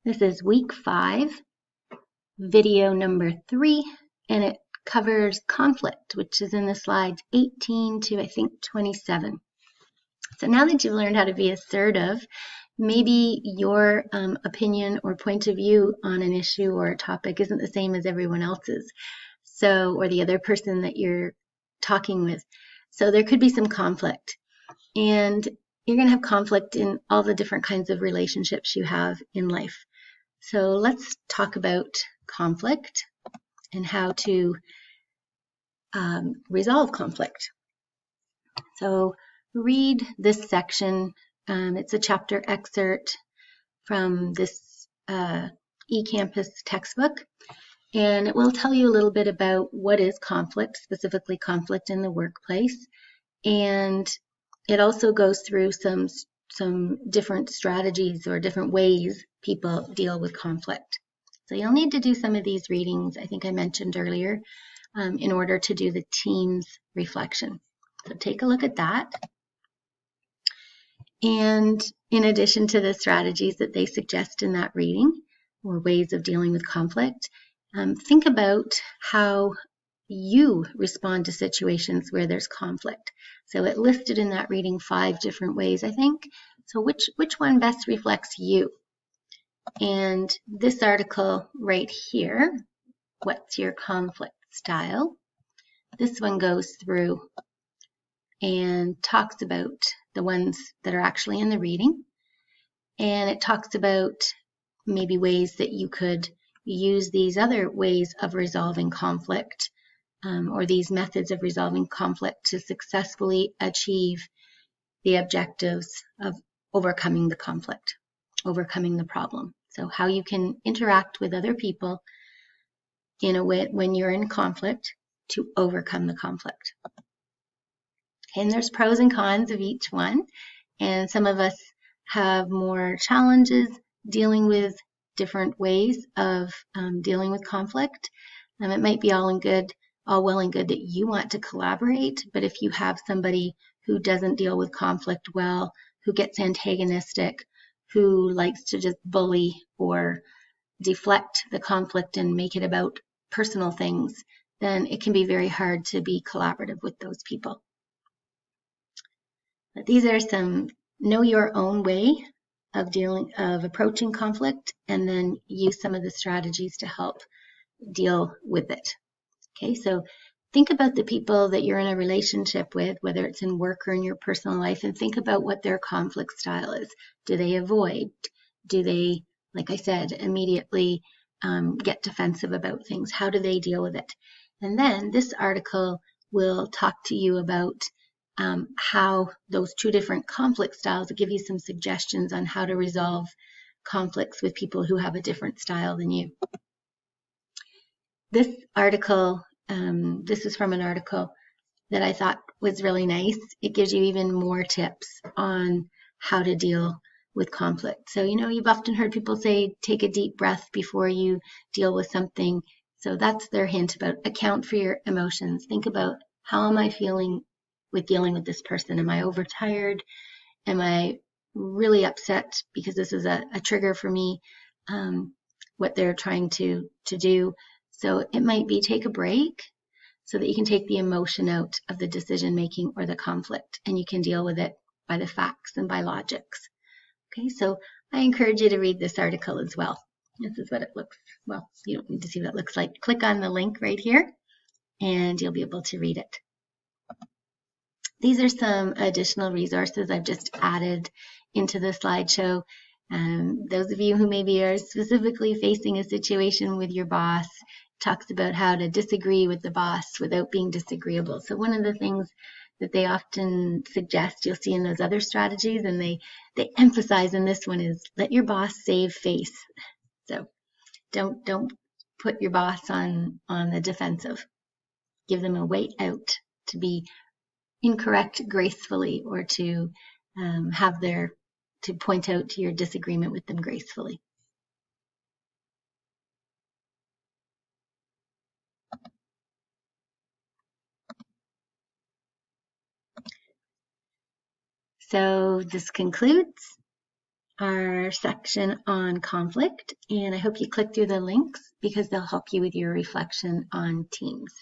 This is week 5, video number 3, and it covers conflict, which is in the slides 18 to, I think, 27. So now that you've learned how to be assertive, maybe your opinion or point of view on an issue or a topic isn't the same as everyone else's, or the other person that you're talking with. So there could be some conflict. And you're going to have conflict in all the different kinds of relationships you have in life. So let's talk about conflict and how to resolve conflict. So read this section. It's a chapter excerpt from this eCampus textbook, and it will tell you a little bit about what is conflict, specifically conflict in the workplace. And it also goes through some different strategies or different ways people deal with conflict. So you'll need to do some of these readings, I think I mentioned earlier, in order to do the team's reflection. So take a look at that. And in addition to the strategies that they suggest in that reading, or ways of dealing with conflict, think about how you respond to situations where there's conflict. So it listed in that reading 5 different ways, I think. So which one best reflects you? And this article right here, what's your conflict style? This one goes through and talks about the ones that are actually in the reading. And it talks about maybe ways that you could use these other ways of resolving conflict, or these methods of resolving conflict to successfully achieve the objectives of overcoming the conflict, overcoming the problem. So how you can interact with other people in a way when you're in conflict to overcome the conflict. And there's pros and cons of each one. And some of us have more challenges dealing with different ways of dealing with conflict. It might be all well and good that you want to collaborate, but if you have somebody who doesn't deal with conflict well, who gets antagonistic, who likes to just bully or deflect the conflict and make it about personal things, then it can be very hard to be collaborative with those people. But these are some know your own way of approaching conflict, and then use some of the strategies to help deal with it. Okay, so think about the people that you're in a relationship with, whether it's in work or in your personal life, and think about what their conflict style is. Do they avoid? Do they, like I said, immediately get defensive about things? How do they deal with it? And then this article will talk to you about how those 2 different conflict styles will give you some suggestions on how to resolve conflicts with people who have a different style than you. This article, this is from an article that I thought was really nice. It gives you even more tips on how to deal with conflict. So, you've often heard people say, take a deep breath before you deal with something. So that's their hint about account for your emotions. Think about, how am I feeling with dealing with this person? Am I overtired? Am I really upset because this is a trigger for me, what they're trying to do? So it might be take a break so that you can take the emotion out of the decision making or the conflict, and you can deal with it by the facts and by logics. Okay, so I encourage you to read this article as well. This is what it looks, well, you don't need to see what it looks like. Click on the link right here and you'll be able to read it. These are some additional resources I've just added into the slideshow. Those of you who maybe are specifically facing a situation with your boss, talks about how to disagree with the boss without being disagreeable. So one of the things that they often suggest, you'll see in those other strategies, and they emphasize in this one, is let your boss save face. So don't put your boss on the defensive. Give them a way out to be incorrect gracefully, or to to point out to your disagreement with them gracefully. So this concludes our section on conflict, and I hope you click through the links because they'll help you with your reflection on teams.